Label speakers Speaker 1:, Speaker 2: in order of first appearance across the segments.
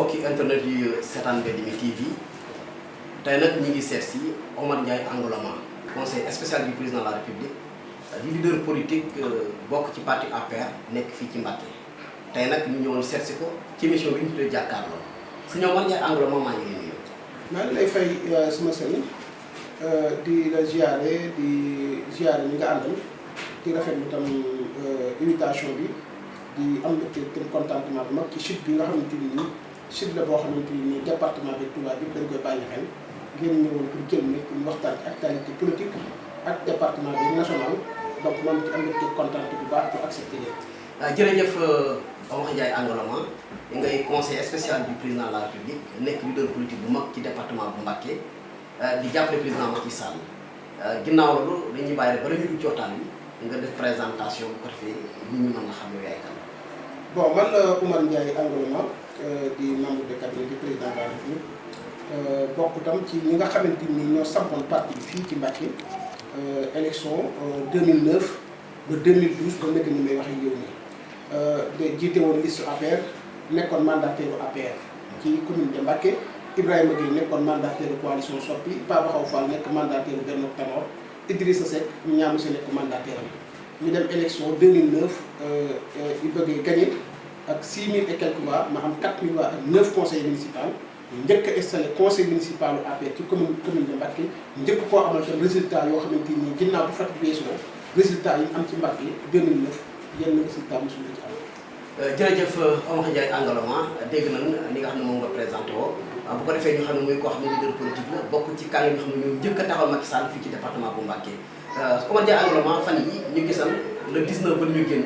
Speaker 1: mbokki internet yu seetaan Mbédmi TV tey nag ñi ngi seet si Omar Ndiaye Angloma conseiller spécial du président de la République di leader politique bokk ci parti APR nekk fii ci Mbacké tey nag ñu ñëwoon seet si ko ci émission bi ñu tuddee jàkkaarloo sëñ Omar Ndiaye Angloma maa ngi leen nuyu.
Speaker 2: maa ngi lay fay sama sëriñ di la ziare di ziare ñi nga àndal di rafetlu tam invitation bi di am mbégte te contentement bu mag ci site bi nga xamante ni nii site la boo xamante ni nii département bi Touba bi dañ koy bàyyi xel ngeen ñëwoon pour jël nit pour waxtaan ci actualité politique ak département bi national donc man ci am mbégte content bu baax pour accepter leen.
Speaker 1: jërëjëf Omar Ndiaye Angloma ngay conseiller spécial du président de la République nekk leader politique bu mag ci département bu Mbacké di jàppale président Macky Sall ginnaaw loolu dañuy bàyyi rek bala ñu dugg ci waxtaan wi nga def présentation bu ko defee nit ñi mën na xam yow yaay kan.
Speaker 2: bon man la Omar Ndiaye Angloma di membre de cabinet du président de la République bokk tam ci ñi nga xamante ni ñoo sampoon parti bi fii ci Mbacké élection 2009 ba 2012 ba nekk ni may wax ak yow nii de jiite woon liste APR nekkoon mandataire APR ci commune de Mbacké Ibrahima Gueye nekkoon mandataire coalition Soppi Baba Xaw Fall nekk mandataire Benno Tanor Idrissa Seck ñu ñaamu si nekk mandataire ñu dem élection 2009 yu bëggee gagné ak 6000 et quelques voix ma am 4000 voix ak 9 conseils municipaux njëkk a installé conseil municipal APR ci commune de Mbacké njëkk koo amal tam résultat yoo xamante ni ginnaaw bu Fatick weesoo résultat yi am ci Mbacké 2009 yenn résultat mosul la ci am.
Speaker 1: jërëjëf Omar Ndiaye Angloma dégg nañ li nga xam ne moom nga présenté woo bu ko defee ñu xam ne mooy koo xam ne leader politique la bokk ci kàlla yi nga xam ne ñoo njëkk a taxawal Macky Sall fii ci département bu Mbacké Omar Ndiaye Angloma fan yi ñu gisal le 19 ba ñu génn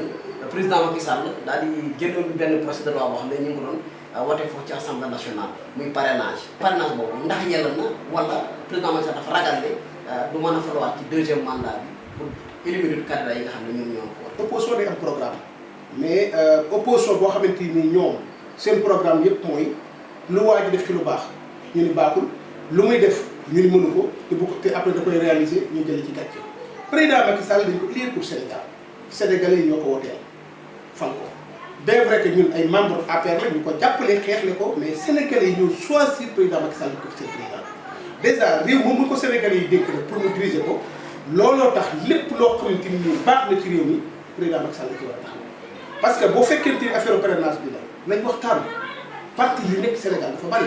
Speaker 1: président Macky Sall daal di génnoon benn projet de loi boo xam ne ñu ngi ko doon wote foofu ci assemblée nationale muy parrainage boobu ndax yella na wala président Macky Sall dafa ragal ne du mën a faluwaat ci deuxième mandat bi pour éliminer candidat yi nga xam ne ñoom ñoo ko
Speaker 2: opposition day am programme mais opposition boo xamante ni ñoom seen programme yëpp mooy lu waa ji def ci lu baax ñu ni baaxul lu muy def ñu ni mënu ko te bu ko te après da koy réaliser ñu jëlee ci gàcce président Macky Sall dañ ko élire pour Sénégal sénégalais yi ñoo ko woteel fal ko bien vrai que ñun ay membre APR la ñu ko jàppale xeexle ko mais sénégalais yi ñoo choisir président Macky Sall ko seen président déjà réew moom bu ko sénégalais yi dénk na pour mu diriger ko looloo tax lépp loo xamante ni baax na ci réew mi président Macky Sall la ci war a tax parce que boo fekkente ni affaire parrainage bi la nañ waxtaan parti yi nekk Sénégal dafa bari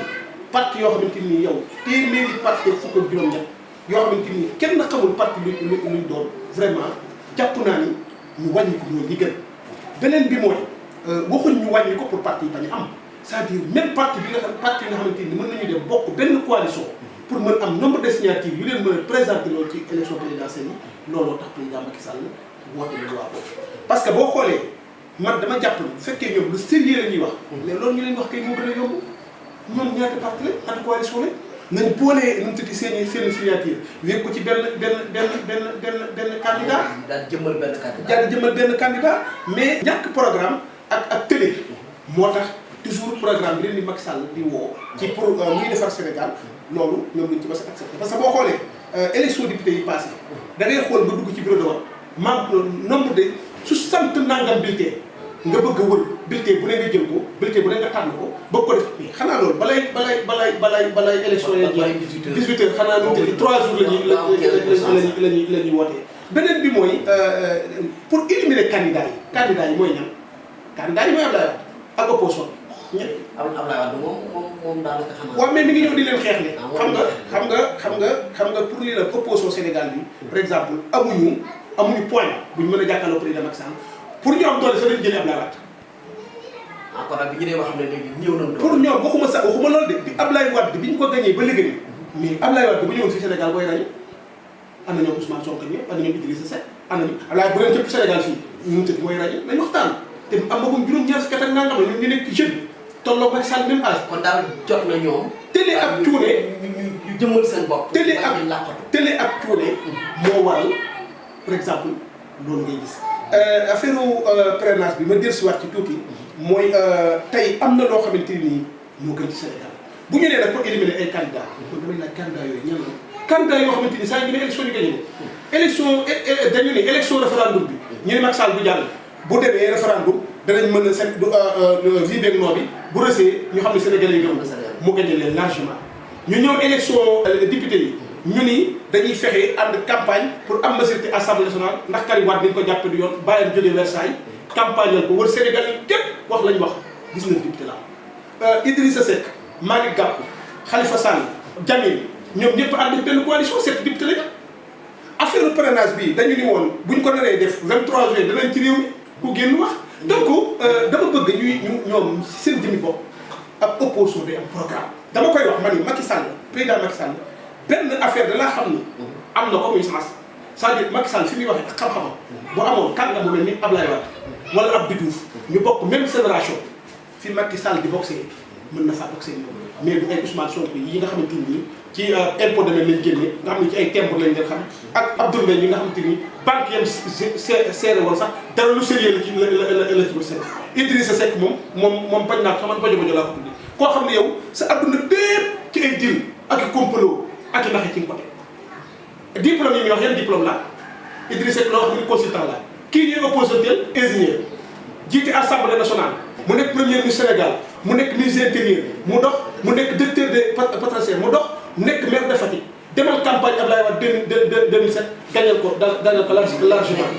Speaker 2: parti yoo xamante ni yow téeméeri parti fukk ak juróom-ñett yoo xamante ni kenn xamul parti luñ doon vraiment jàpp naa ni ñu wàññi ko ñoo li gën beneen bi mooy waxuñ ñu wàññi ko pour parti yi bañ a am c'est-à-dire même parti bi nga xam parti yi nga xamante ni mën nañu dem bokk benn coalition pour mën am nombre de signatures yu leen mën a présenter loolu ci élection présidentielle yi looloo tax président Macky Sall woote la loi boobu parce que boo xoolee man dama jàpp ni bu fekkee ñoom lu sérieux la ñuy wax mais loolu ñu leen wax kay moo gën a yomb ñoom ñaata parti la ak coalition la nañ boolee nu mu tudd seen signature wéeg ko ci benn candidat
Speaker 1: daal jëmmal benn candidat
Speaker 2: daal jëmmal benn candidat mais ñàkk programme ak télé moo tax toujours programme bi leen di Macky Sall di woo ci pour muy defar Sénégal loolu ñoom duñ ci mës a accepté parce que boo xoolee élection député yi passé da ngay xool nga dugg ci bureau de vote nombre de 60 nangam bulletin nga bëgg a wër bulletin bu ne nga jël ko bulletin bu ne nga tànn ko bëgg ko def mais xanaa loolu balay élection yi jeex 18 heures xanaa nu tëdd 3 jours la ñuy wootee beneen bi mooy pour éliminer candidats yi mooy ñan candidats yi mooy Abdoulaye Wade ak opposition ñett
Speaker 1: Abdoulaye Wade moom daanaka xanaa
Speaker 2: waaw mais mi ngi ñëw di leen xeexle xam nga pour ni la opposition Sénégal bi par exemple amuñu point buñ mën a jàkkaarloo président Macky Sall pour ñu am doole sax dañu jëlee Abdoulaye Wade.
Speaker 1: kon nag bi ñu dee wax xam ne léegi ñëw nañu doole.
Speaker 2: pour ñoom waxuma loolu de bi Abdoulaye Wade bi ñu ko gagné ba léegi mais Abdoulaye Wade bu ñëwoon si Sénégal booy rajo am na ñoom Ousmane Sonko ñëpp am na ñoom Idrissa Seck am nañu Abdoulaye bu leen jëpp Sénégal fii ñu tëdd mooy rajo nañu waxtaan te am na moom juróom-ñaar fukki at ak nangam la ñu nekk jeune tolloo Macky Sall même âge.
Speaker 1: kon daal jot na ñoom.
Speaker 2: télé ak cuune
Speaker 1: ñu jëmmal seen bopp.
Speaker 2: télé ak cuune moo waral par exemple loolu ngay gis affaire parrainage bi ma dellusiwaat ci tuuti mooy tey am na loo xamante ni moo gën ci Sénégal bu ñu nee nag pour éliminer ay candidats kon damay laaj candidats yooyu ñan la candidats yoo xamante ni saa ñu ne élection yi gagné élection dañu ne élection référendum bi ñu ne Macky Sall bu jàll bu demee référendum danañ mën a seen vie beeg noo bi bu rësee ñu xam ne Sénégalais yi gëm mu gagné leen largement. ñu ñëw élection député yi ñu ni dañuy fexe ànd campagne pour am majorité assemblée nationale ndax Karim Wade dañ ko jàppe du yoon bàyyam jógee Versailles campagne ko wër Sénégal yi képp wax lañ wax gis nañ député la Idrissa Seck Malick Gakou Khalifa Sall Jamil ñoom ñëpp ànd benn coalition 7 député lañ affaire parrainage bi dañu ni woon buñ ko naree def 23 juin danañ ci réew mi ku génn wax donc dama bëgg ñoom seen jëmmi bopp ab opposition day am programme dama koy wax ma ni Macky Sall président Macky Sall benn affaire da laa xam ni am na ko muy sens c'est-à-dire Macky Sall fi muy waxee ak xam-xamam bu amoon kàngam bu mel ni Abdoulaye Wade wala Abdou Diouf ñu bokk même génération fi Macky Sall di boxee mën na faa boxee ñoom mais du ay Ousmane Sonko yi nga xamante ni ci impôt domaine lañ génne nga xam ne ci ay timbre lañ leen xam ak Abdoul Mbaye yi nga xamante ni banque yam seere woon sax dara lu sérieux la ci la ci Seck Idrissa Seck moom bañ naa ko man bajo laa ko tudde koo xam ne yow sa adduna bépp ci ay deal ak i complot ak i naxe ci nga ko teg diplôme yi muy wax yan diplôme la Idrissa Seck loo xam ne consultant la kii di oppositeur ingénieur jiite assemblée nationale mu nekk premier ministre Sénégal mu nekk ministre intérieur mu dox mu nekk directeur des pétroliers mu dox nekk maire de Fatick demal campagne Abdoulaye Wade 2007 gagnal ko largement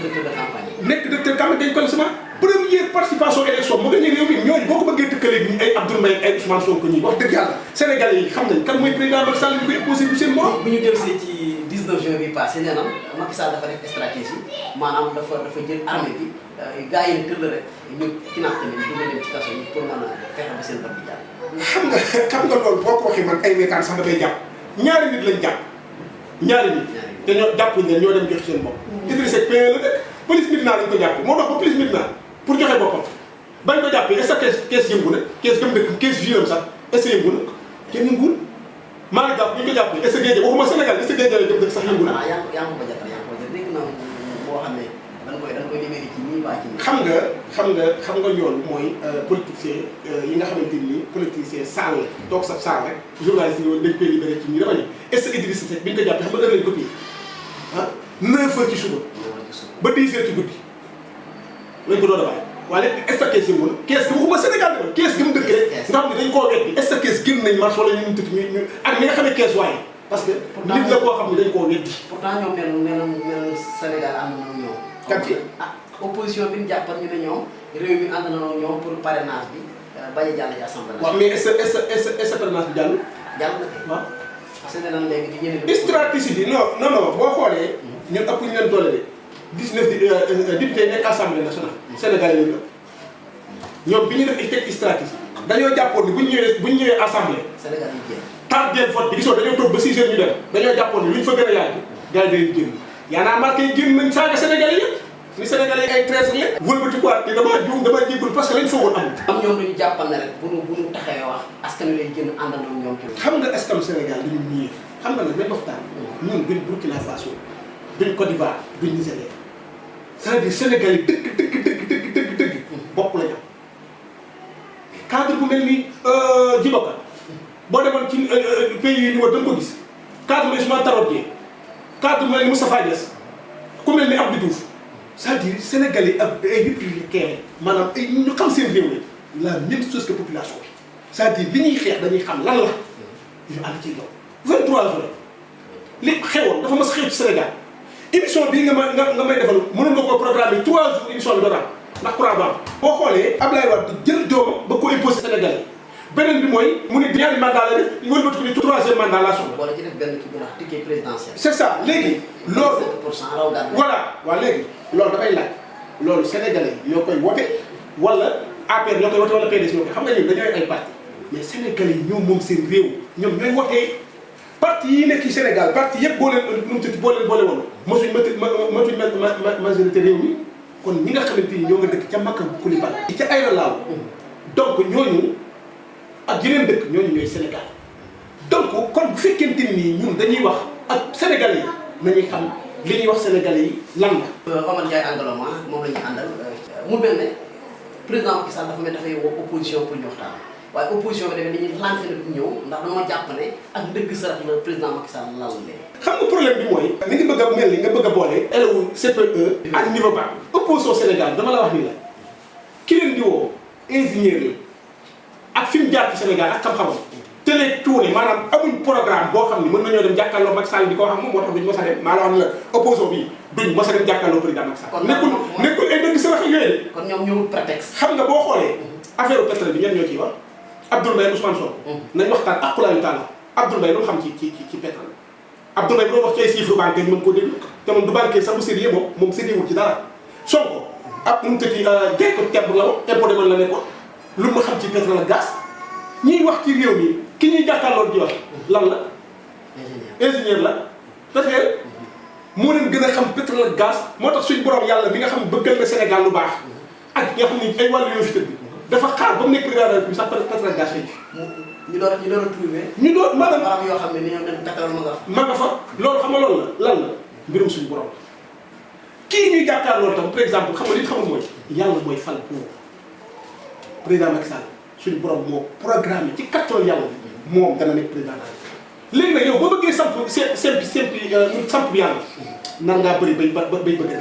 Speaker 2: nekk directeur campagne dañ ko lancement première participation élection mu gagné réew mi ñooñu boo ko bëggee dëkkalee ni ay Abdoul Mbaye ay Ousmane Sonko ñi wax dëgg yàlla Sénégalais yi xam nañ kan mooy président Macky Sall ñu koy opposé bu seen morom.
Speaker 1: bu ñu dellusee ci 19 juin bi passé nee na Macky Sall dafa def stratégie maanaam dafa jël armée bi gars yi tëll rek ñu financé leen dina dem ci kaso yi pour mën a fexe ba seen bopp di jàll.
Speaker 2: xam nga loolu boo ko waxee man ay weekaan sax dafay jàpp ñaari nit lañ jàpp ñaari nit te ñoo jàppuñ leen ñoo dem jox seen bopp. Idrissa Seck la dëkk police militaire lañ ko jàpp moo tax ba police militaire pour joxe boppam bañ ko jàppee est-ce que kees yëngu na kees gëm dëkk kees viram sax est-ce que yëngu na kenn yënguwul maa ngi jàpp ñu ko jàppee est-ce que géej waxuma Sénégal est-ce que géej gëm dëkk sax yëngu na.
Speaker 1: yaa ngi ko jàppale dégg naa boo xam ne da nga koy libéré ci nii baa ci nii.
Speaker 2: xam nga yoon mooy politicien yi nga xamante ni politicien saal la toog sa saal rek journaliste yi dañ koy libéré ci nii dama ne est-ce que Idrissa Seck bi ñu ko jàppee xam nga heure lañ ko téye ah 9 heures ci suba ba 10 heures ci guddi lañ ko doon a bàyyi waaye léegi est-ce que kees yëngu na kees gi waxuma Sénégal de kees gi mu dëkk rek nga xam ne dañ koo weddi est-ce que kees génn nañ marche wala ñu tëdd ñu ak ñi nga xam ne kees waaye parce que nit la koo xam ne dañ koo weddi.
Speaker 1: pourtant ñoom mel Sénégal ànd na ñoom.
Speaker 2: kat ci
Speaker 1: opposition bi ñu jàppal ñu ne ñoom réew mi ànd na ñoom pour parrainage bi bañ a jàll ci assemblée.
Speaker 2: waaw mais est-ce que parrainage bi jàll.
Speaker 1: jàll na kay. waaw parce que nee nañ léegi di ñeneen.
Speaker 2: stratégie bi non boo xoolee. ñun ëpp ñu leen doole de 19 députés nekk assemblée nationale. Sénégal yi ñoom bi ñu def teg stratégie dañoo jàppoon ni bu ñu ñëwee assemblée.
Speaker 1: Sénégal yi génn.
Speaker 2: tardé vote bi gisoo dañoo toog ba 6 heures ñu dem dañoo jàppoon ni lu ñu fa gën a yàgg gars yi dañuy génn yaanaa marqué yi génn nañ saaga Sénégalais yëpp ni Sénégalais yi ay traître la wëlbati quoi te damaa juum damaa jéggul parce que lañ foogoon amul.
Speaker 1: am ñoom dañu jàppal ne rek bu ñu taxawee wax askan wi lay génn àndandoo ñoom ci.
Speaker 2: xam nga askanu Sénégal dañu ñëw xam nga nag benn waxtaan ñun duñ Burkina Faso duñ Côte d'Ivoire duñ Nigéria c'est-à-dire Sénégalais dëgg bopp la ñu am cadre bu mel ni Djiboka boo demoon ci pays yi ñu war da nga ko gis cadre mel ni Ousmane Tanor Dieng cadre mel ni Moustapha Niasse ku mel ni Abdou Diouf c'est-à-dire Sénégalais ak ay républicains maanaam ay ñu xam seen réew la même chose que population bi c'est-à-dire li ñuy xeex dañuy xam lan la ñu ànd ci yow 23 jours li xewoon dafa mas xew ci Sénégal émission bii nga may defal mënoon nga ko programme 3 jours émission bi doon am ndax courant ba am boo xoolee Abdoulaye Wade jël doomam ba ko imposé Sénégal beneen bi mooy mu ne ñaari mandat la def ñu wëlbati ko ni 3e mandat laa soxla.
Speaker 1: wala ci def benn kii bu ndax ticket présidentiel.
Speaker 2: c'est ça léegi. loolu
Speaker 1: 7% raw daal.
Speaker 2: voilà waaw léegi loolu dafay laaj loolu sénégalais ñoo koy wote wala APR ñoo koy wote wala PDS ñoo koy xam nga ñun dañooy ay parti mais sénégalais yi ñoom moom seen réew ñoom ñooy wotee parti yi nekk ci Sénégal parti yëpp boo leen nu mu tëdd boo leen boole woon mosuñ majorité réew mi kon ñi nga xamante ni ñoo nga dëkk ca Makka bu Coulibaly di ca Aïda Lao donc ñooñu ak yeneen dëkk ñooñu ñooy Sénégal donc kon bu fekkente ni ñun dañuy wax ak sénégalais yi nañuy xam li ñuy wax sénégalais yi lan la.
Speaker 1: Omar Ndiaye Angloma moom la ñu àndal mu mel ne président Macky Sall dafa mel dafay woo opposition pour ñu waxtaan waaye opposition bi tamit dañuy lancer na ñëw ndax dañoo jàpp ne ak ndëgg sarax la président Macky Sall lal leen.
Speaker 2: xam nga problème bi mooy. ni nga bëgg a mel ni nga bëgg a boole. élèves CPE ak niveau bas. opposition Sénégal dama la wax ni la ki leen di ingénieur la ak fi mu jaar ci Sénégal ak xam-xamam télé tuune maanaam amuñ programme boo xam ni mën nañoo dem jàkkaarloo Macky Sall di ko wax moom moo tax duñ mos a dem maa la wax ne la opposition bi duñ mos a dem jàkkaarloo président Macky Sall. nekkul ay dëgg sa wax yooyu de.
Speaker 1: kon ñoom ñëwul prétexte.
Speaker 2: xam nga boo xoolee affaire pétrole bi ñenn ñoo ciy wax Abdoul Mbaye Ousmane Sonko nañ waxtaan aqulaayu taala Abdoul Mbaye lu mu xam ci pétrole Abdoul Mbaye bu doon wax ci ay chiffres bancaires mën koo déglu te moom du banquier sax bu sérieux moom sérieux wul ci dara Sonko ab nu mu tëddi jekk temb la woon impôt demal la nekkoon lu mu xam ci pétrole ak gaz ñiy wax ci réew mi ki ñuy jàkkaarloo di wax lan la ingénieur la parce que moo leen gën a xam pétrole ak gaz moo tax suñ borom yàlla mi nga xam bëggal na Sénégal lu baax ak nga xam ni ay wàllu yoo fi tëdd dafa xaar ba mu nekk président de la République sax pétrole ak gaz fay
Speaker 1: ñu door a trouvé.
Speaker 2: ñu doon maanaam
Speaker 1: barab yoo xam ne ni ñoom dañ pétrole
Speaker 2: ma nga fa loolu xam nga loolu la lan la mbirum suñu borom kii ñuy jàkkaar loolu tam par exemple xam nga li xamul mooy yàlla mooy fal pour président Macky Sall suñu borom moo programme ci kattan yàlla bi moom dana nekk président daal léegi nag yow boo bëggee samp samp yàlla nar ngaa bëri bay bëgg a dee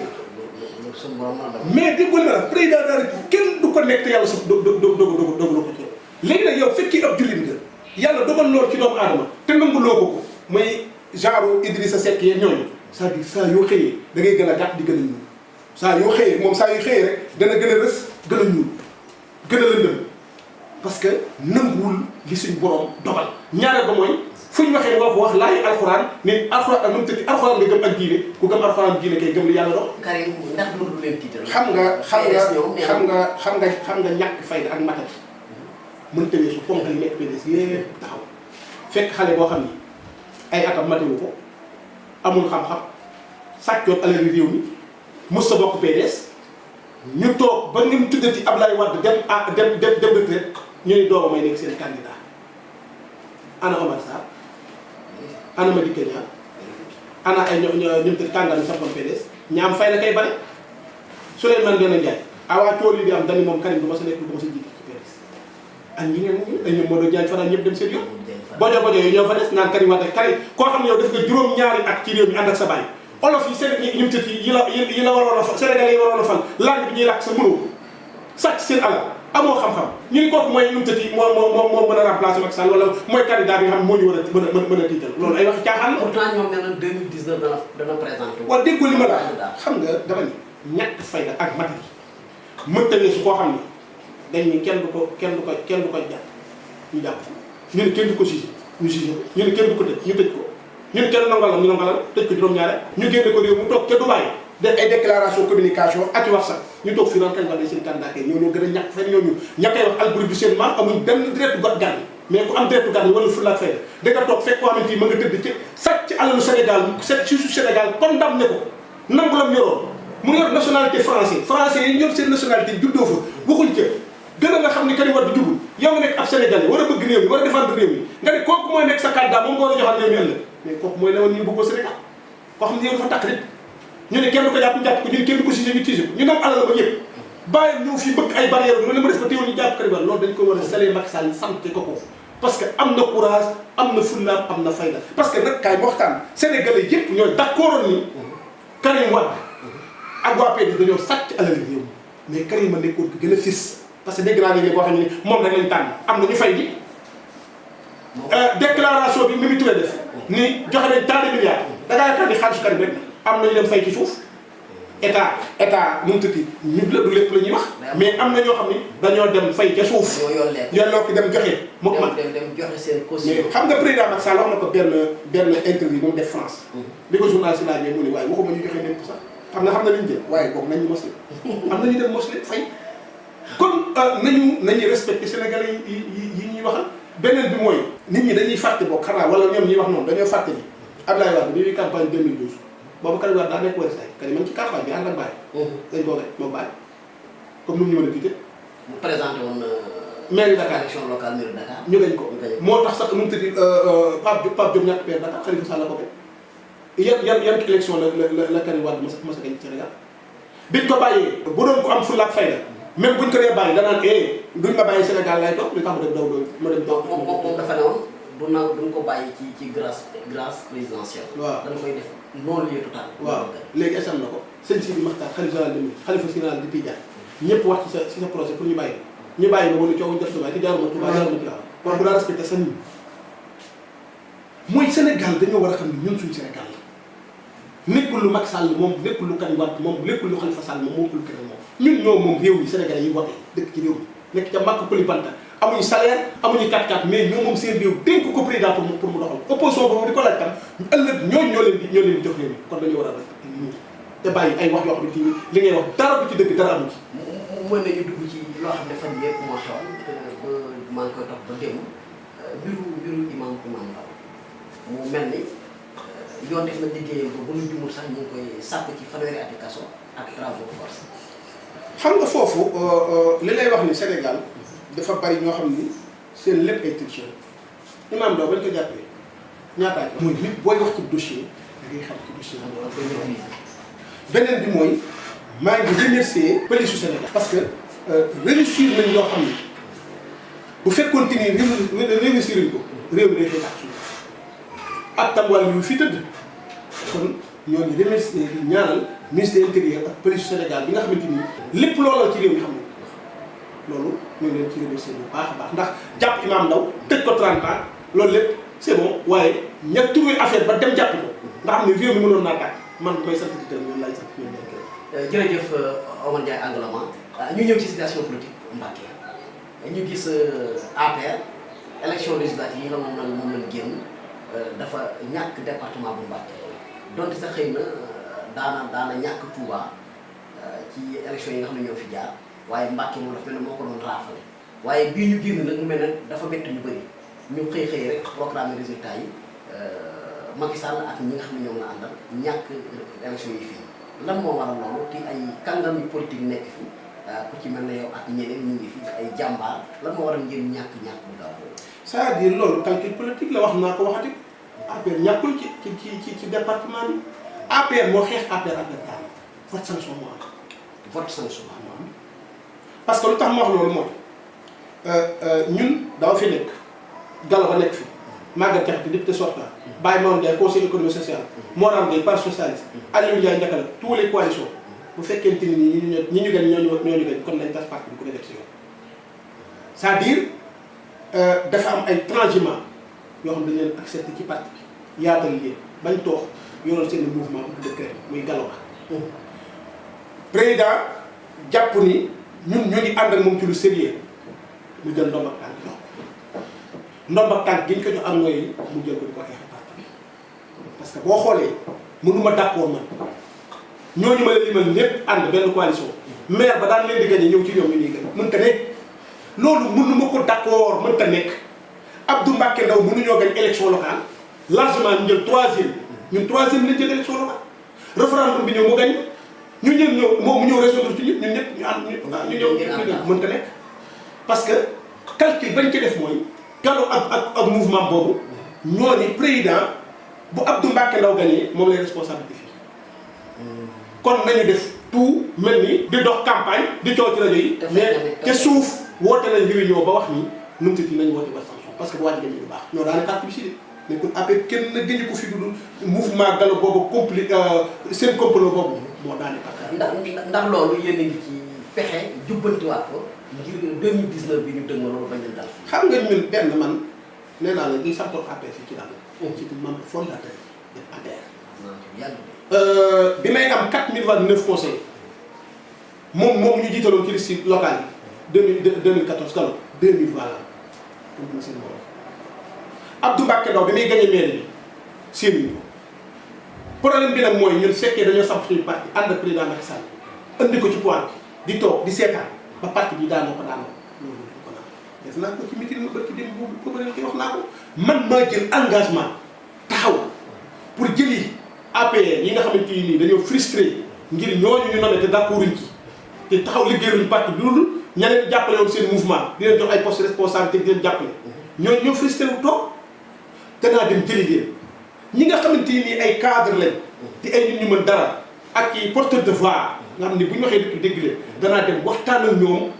Speaker 2: mais déggul na la président daal kenn du ko nekk te yàlla sax dogalu ko ci léegi nag yow fekkee ab jullit nga yàlla dogal lool ci doomu aadama te nanguloo ko mooy genre Idrissa Seck yeeg ñooñu c'est-à-dire saa yoo xëyee da ngay gën a gàtt di gën a ñuul saa yoo xëyee moom saa yu xëyee rek dana gën a rës gën a ñuul gën a lëndëm parce que nanguwul li suñ borom dogal ñaareel ba mooy fu ñu waxee nga wax laay alxuraan ne alxuraan ak nu mu tëddi alxuraan nga gëm ak diine ku gëm alxuraan diine kay gëm li yàlla dox.
Speaker 1: Karim ndax loolu du leen tiital.
Speaker 2: xam nga ñàkk fayda ak matat mënta weesu ponk yi nekk PDS yépp taxaw fekk xale boo xam ni ay atam matewu ko amul xam-xam sàccoon alali réew mi mos sa bokk PDS ñu toog ba ngeen tuddati Ablaye Wade dem retraite ñu ne doomam may nekk seen candidat ana Omar Sarr ana Madické Niang ana ay ñoom te kàngal yi sampoon PDS ñaam fay na kay bare Souleymane Ndéné Ndiaye awaa tool yi di am dani moom Karim du ma sa nekk du ma sa jiite ci PDS ak ñi ngeen ñi ay ñoom Modou Diagne Fada ñëpp dem seen yoon bojo yi ñoo fa des naan Karim Wade Karim koo xam ne yow def nga juróom-ñaari at ci réew mi ànd ak sa bàyyi olof yi Sénégal ñu tëdd yi la waroon a fal Sénégalais yi waroon a fal langue bi ñuy làkk sa mënoo sàcc seen alal amoo xam-xam ñu ni kooku mooy ñu tëdd yi moo mën a remplacer Macky Sall wala mooy candidat bi nga xam moo ñu war a mën a tiital loolu ay wax caaxaan la.
Speaker 1: pourtant ñoom nee na 2019 dana présenté.
Speaker 2: waaw déggoo li ma la xam nga dama ni ñàkk fayda ak matal mënta weesu koo xam ni dañ ni kenn du ko jàpp ñu jàpp ñu ne kenn du ko jugé ñu jugé ko ñu ne kenn du ko tëj ñu tëj ko ñu ne kenn nangal la ñu nangal la tëj ko juróom-ñaare ñu génne ko réew mu toog ca Dubaï def ay déclaration communication ak wax sax ñu toog fii naan kañ la seen candidat kay ñoo gën a ñàkk fay ñooñu ñàkkay wax algorithme bi seen maam amuñ benn deretu gan mais ku am deretu gan wala fulla ak fayda da nga toog fekk koo xamante ni ma nga tëdd ci sàcc alalu Sénégal ci suuf Sénégal condamné ko nangu lam yoroon mu yor nationalité français yi ñor seen nationalité juddoo fa waxuñ ca gën a nga xam ni Karim Wade jubul yow nga nekk ab Sénégalais war a bëgg réew mi war a défendre réew mi nga ne kooku mooy nekk sa candidat moom moo la joxaat réew mi ëllëg mais kooku mooy lewoon ñu bëggoo Sénégal koo xam ne yow dafa takk nit ñu ne kenn du ko jàpp ñu jàpp ko ñu ne kenn du ko gisé ñu tiise ko ñu nam alal ba ñëpp bàyyi ñëw fii bëgg ay barrière lu ne ma def ko teewul ñu jàpp Karim Wade loolu dañ ko war a salee Macky Sall sante ko ko parce que am na courage am na fulla am na fayda parce que nag kaay waxtaan Sénégalais yëpp ñooy d'accord ni Karim Wade ak waa PDS dañoo sàcc alal réew mais Karim a nekkoon ko gën a fis parce que dégg naa léegi boo xam ne moom rek lañ tànn am na ñu fay di déclaration bi Mimi Touré def ni joxe nañ tant de milliards da ngaa yaakaar ni xaalisu Karim rek am na ñu dem fay ci suuf état nu mu tëddi ñëpp la du lépp la ñuy wax mais am na ñoo xam ni dañoo dem fay ca suuf. ñoo lokk dem joxe. moom man
Speaker 1: dem joxe seen caution.
Speaker 2: xam nga président Macky Sall wax na ko benn interview moom def France. bi ko journaliste laajee mu ne waaye waxuma ñu joxe lépp sax xam na li ñu jël waaye boobu nañ ñu mos am na ñu dem mos leen fay. kon nañu respecté Sénégalais yi ñuy waxal beneen bi mooy nit ñi dañuy fàtte bokk xanaa wala ñoom ñuy wax noonu dañoo fàtte ni Abdoulaye Wade bi muy campagne 2012 boobu Karim Wade daa nekk war say Karim man ci campagne bi ànd ak Baye. dañ koo gay moom Baye comme nu mu ñu mën a tiite.
Speaker 1: mu présenté woon.
Speaker 2: mairie Dakar
Speaker 1: élection locale mairie Dakar.
Speaker 2: ñu gañ ko moo tax sax nu mu tëddi Pape Diop ñàkk père Dakar Khalifa Sall ko yan élection la Karim Wade mas a gañ Sénégal biñ ko bàyyee bu doon ko am fulla ak fayda même buñ ko dee bàyyi danaan duñ ma bàyyi Sénégal lay toog li tax ma dem daw ma dem toog.
Speaker 1: moom dafa ne woon duñ ko bàyyi ci grâce présidentielle.
Speaker 2: waaw
Speaker 1: dañ koy def non lieu total.
Speaker 2: waaw léegi esam na ko sëñ Sidi Maxtaar xalifa général di Tijaan ñëpp wax ci sa projet pour ñu bàyyi ñu bàyyi ba wala coow jot na waaye te jaaruma Touba jaaruma Touba waaye bu daa respecté sa nit mooy Sénégal dañoo war a xam ne ñun suñu Sénégal la nekkul lu Macky Sall moom nekkul lu Karim Wade moom nekkul lu Khalifa Sall moom nekkul lu keneen moom ñun ñoo moom réew mi Sénégalais yi wote dëkk ci réew mi nekk ca màkk Koulibantang amuñu salaire amuñu 4x4 mais ñoo moom seen réew dénk ko président pour mu doxal opposition boobu di ko laaj tam ëllëg ñooñu ñoo leen di jox réew mi kon dañoo war a respecté nit ñi te bàyyi ay wax yoo xam ne li ngay wax dara du ci dëgg dara amu ci.
Speaker 1: mën nañu dugg ci loo xam ne fan yëpp moo xewoon ba maa ngi koy topp ba démb mbiru imam Ndao mu mel ni yoon def na liggéeyam ba bu ñu jumul sax ñu ngi koy sàpp ci fanweeri ati kaso ak travaux de force.
Speaker 2: xam nga foofu li lay wax ni Sénégal dafa bari ñoo xam ni seen lépp ay tricheur imam Ndao bañ ko jàppee ñaataay mooy nit booy wax ci dossier da ngay xam ci dossier bi. beneen bi mooy maa ngi remercier police su Sénégal parce que réussir nañ loo xam ni bu fekkoon te ni réussir nañ ko réew mi day xëy ak suuf ak tam wàll yu fi tëdd kon ñoo ngi remercier di ñaanal ministère intérieur ak police su Sénégal bi nga xamante ni lépp looloo ci réew mi xam ne loolu ñoo ngi leen ci remercier bu baax a baax ndax jàpp imam Ndao tëj ko 30 ans loolu lépp c'est bon waaye ña trouvé affaire ba dem jàpp ko nga xam ne réew mi mënoon naa tàkk man may sant di gërëm ñoom laay sant ñoom laay gërëm.
Speaker 1: jërëjëf Omar Ndiaye Angloma ñu ñëw ci situation politique Mbacké ñu gis APR élection législative yi nga moom lañ génn dafa ñàkk département bu Mbacké donte sax xëy na daana ñàkk Touba ci élection yi nga xam ne ñoo fi jaar waaye Mbacké moom dafa mel ne moo ko doon raafale waaye bii ñu génn nag mu mel ne dafa bett ñu bëri ñu xëy rek programme résultat yi Macky Sall ak ñi nga xam ne ñoom la àndal ñàkk élection yi fii lan moo waral loolu te ay kàngam yu politique nekk fi ku ci mel ne yow ak ñeneen ñu ngi fi ay jàmbaar lan moo waral ngeen ñàkk bu gaaw boobu.
Speaker 2: c'est-à-dire loolu calcul politique la wax naa ko waxati APR ñàkkul ci département bi APR moo xeex APR daal vote sanction moo am.
Speaker 1: vote sanction
Speaker 2: moo am parce que lu tax ma wax loolu mooy ñun daaw fi nekk Gallo ba nekk fi. Maguette Diakhaté député sortant Baye Maodo Ndiaye conseil économique social Morane Gueye parti socialiste Aliou Ndiaye Ndiakala tous les coalitions bu fekkente ni ñi ñu gën ñooñu gën kon nañ tas parti bi ku ne def si yoon c'est-à-dire dafa am ay transhumants yoo xam dañ leen accepté ci parti bi yaatal leen bañ toog yoroon seen mouvement bu tudd CREM muy Gallo Ba président jàpp ni ñun ñoo ngi ànd ak moom ci lu sérieux mu jël ndomb ak tànk jox ndomb ak tànk gi ñu ko jox am mooy mu jël ko di ko xeex parti bi parce que boo xoolee mënuma d'accord man ñooñu ma la limal ñëpp ànd benn coalition maire ba daan leen di gagné ñëw ci ñoom ñu ñuy gagné mënta nekk loolu mënuma ko d'accord mënta nekk Abdou Mbacké Ndao mënuñoo gañ élection locale largement ñu jël troisième ñun troisième lañ jël élection locale référendum bi ñëw mu gañ ñu ñëw moom mu ñëw résoudre ci ñun ñëpp ñu ànd ñu ñëw mënta nekk parce que calcul bañ ci def mooy Gallo ak mouvement boobu ñoo ni président bu Abdou Mbacké Ndao gagné moom lay responsabilité fii kon nañu def tout mel ni di dox campagne di coow ci rajo yi mais te suuf woote nañ réunion ba wax ni nu mu tëdd nañu woote ba sanction parce que bu wàññi gagné du baax ñoo daane carte bi si de mais kon après kenn na gëñu ko fi dudul mouvement Gallo boobu compliqué seen complot boobu moo daane carte
Speaker 1: ndax loolu yéen a ngi ci pexe jubbantiwaat ko ngir 2019 bi ñu dëgg ma loolu bañ leen dal
Speaker 2: xam nga ñun benn man nee naa la di santoon APR fii ci daal ci membre fondateur de APR bi may am 4029 conseillers moom ñu jiitaloon ci liste locale yi 2014 Gallo 2000 voilà pour ma seen morom Abdou Mbacké Ndao bi may gagné maire bi seen problème bi nag mooy ñun fekkee dañoo samp suñu parti ànd ak président Macky Sall andi ko ci pouvoir bi di toog di seetaan ba parti bi daanoo ko loolu du ko naan def naa ko ci meeting ma bërki dem boobu ko bëri wax naa ko man maa jël engagement taxaw pour jëli APR yi nga xamante ni dañoo frustré ngir ñooñu ñu nommé te d'accorduñ ci te taxaw liggéeyuñ parti bi loolu ña leen jàppale woon seen mouvement di leen jox ay poste responsabilité di leen jàppale ñooñu ñoo frustré wu toog te naa dem jëli leen ñi nga xamante ni ay cadre lañ te ay nit ñu mën dara ak i porteur de voix nga xam ne bu ñu waxee dëkk dégg leen danaa dem waxtaan ak ñoom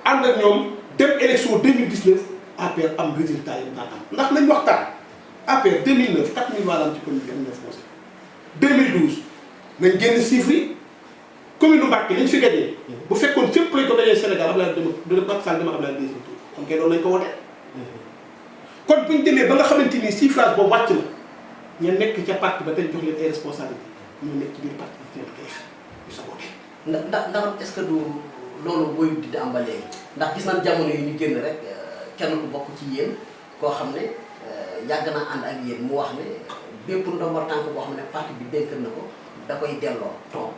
Speaker 2: ànd ak ñoom dem élection 2019 APR am résultat yi daan am ndax nañ waxtaan APR 2009 4000 voix la am ci commune bi am 9 conseils 2012 nañ génn chiffres yi commune Mbacké lañ fi gagné bu fekkoon fépp lañ ko gagné Sénégal Abdoulaye dina Macky Sall dama Abdoulaye deuxième tour xam nga loolu lañ ko wote kon buñ demee ba nga xamante ni suffrage boobu wàcc na ñu nekk ca parti ba tey jox leen ay responsabilité ñu nekk ci biir parti bi teel xeex ñu saboté
Speaker 1: ndax est-ce que du loolu booy di am ba léegi ndax gis nañ jamono yi ñu génn rek kenn ku bokk ci yéen koo xam ne yàgg naa ànd ak yéen mu wax ne bépp ndombal tànk boo xam ne parti bi dénk na ko da koy delloo ton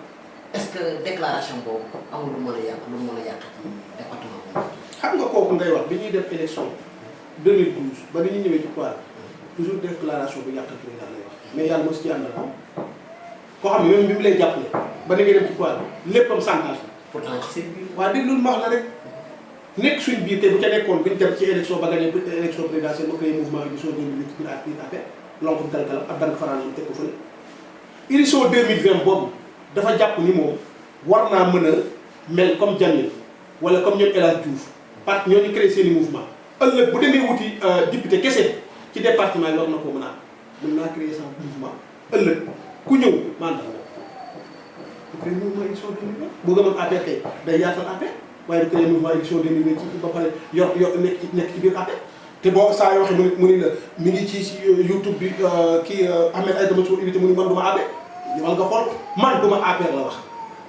Speaker 1: est-ce que déclaration boobu amul lu mën a yàq ci département boobu.
Speaker 2: xam nga kooku ngay wax bi ñuy def élection 2012 ba ni ñu ñëwee ci pouvoir toujours déclaration bu yàq président lay wax mais yàlla mos ci àndal koo xam ne même bi mu lay jàppale ba ni ngay dem ci pouvoir léppam chantage la.
Speaker 1: pourtant ci seen biir.
Speaker 2: waaw dégg loolu ma wax la rek nekk suñ biir te bu ca nekkoon bi ñu dem ci élection ba gagné élection présidentielle ba créé mouvement édition 2008 ci biir ak biir affaire lonk galgalam ak ban faraan yi teg ko fële édition 2020 boobu dafa jàpp ni moom war naa mën a mel comme Jamil wala comme ñoom El Hadj Diouf parce que ñoo ñu créé seen i mouvement ëllëg bu demee wuti député kese ci département yi war na koo mën a am mën naa créer sa mouvement ëllëg ku ñëw maanaam bu créé mouvement édition 2020 boo gëmoon APR kay day yaatal APR waaye du créé mouvement édition 2020 ci ba pare yor nekk ci biir APR te boo saa yoo waxee mu ni la mi ngi ci YouTube bi kii Ahmed Aïdara Sow invité mu ni man du ma APR wala nga xool man du ma APR la wax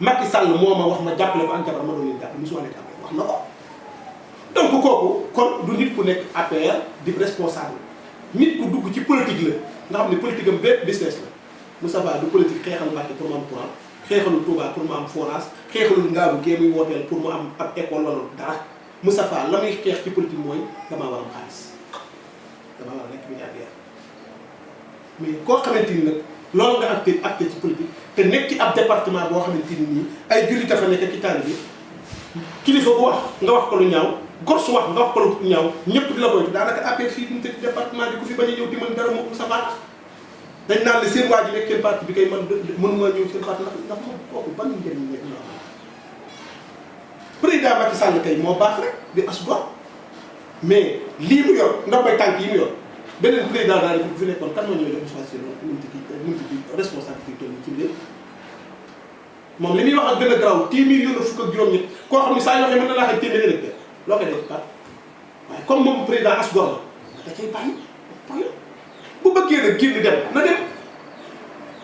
Speaker 2: Macky Sall moo ma wax ma jàppale ko ak jabar ma doon leen jàppale mosuma nekk APR wax na ko donc kooku kon du nit ku nekk APR di responsable nit ku dugg ci politique la nga xam ne politique am bépp business la Moustapha du politique xeexal Mbacké pour mu am courant xeexalul Touba pour mu am forage xeexalul Ngaabu gée muy wooteel pour mu am ab école wala dara Moustapha la muy xeex ci politique mooy damaa war a am xaalis damaa war a nekk milliardaire mais koo xamante ni nag loolu nga acté ci politique te nekk ci ab département boo xamante ni nii ay jullit dafa nekk ci taalibe bi kilifa bu wax nga wax ko lu ñaaw gor su wax nga wax ko lu ñaaw ñëpp di la koy daanaka APR fii duñu tëj département bi ku fi bañ a ñëw di mën dara moom sa baat dañ naan la seen waa ji nekk seen parti bi kay man mënuma ñëw seen parti ndax moom kooku ban njëriñ nekk ñu am président Macky Sall kay moo baax rek di as gor mais lii mu yor ndax bay tànk yi mu yor beneen président daal bu fi nekkoon kan moo ñëw jox choisir mënut a responsabilité ci biir moom li muy wax ak gën a garaaw téeméer yoon fukk ak juróom-ñett koo xam ne saa yoo xam ne mën na laa xëy téeméer électeur loo koy def ci part waaye comme moom président as gor la da cay bàyyi bu bëggee nag génn dem na dem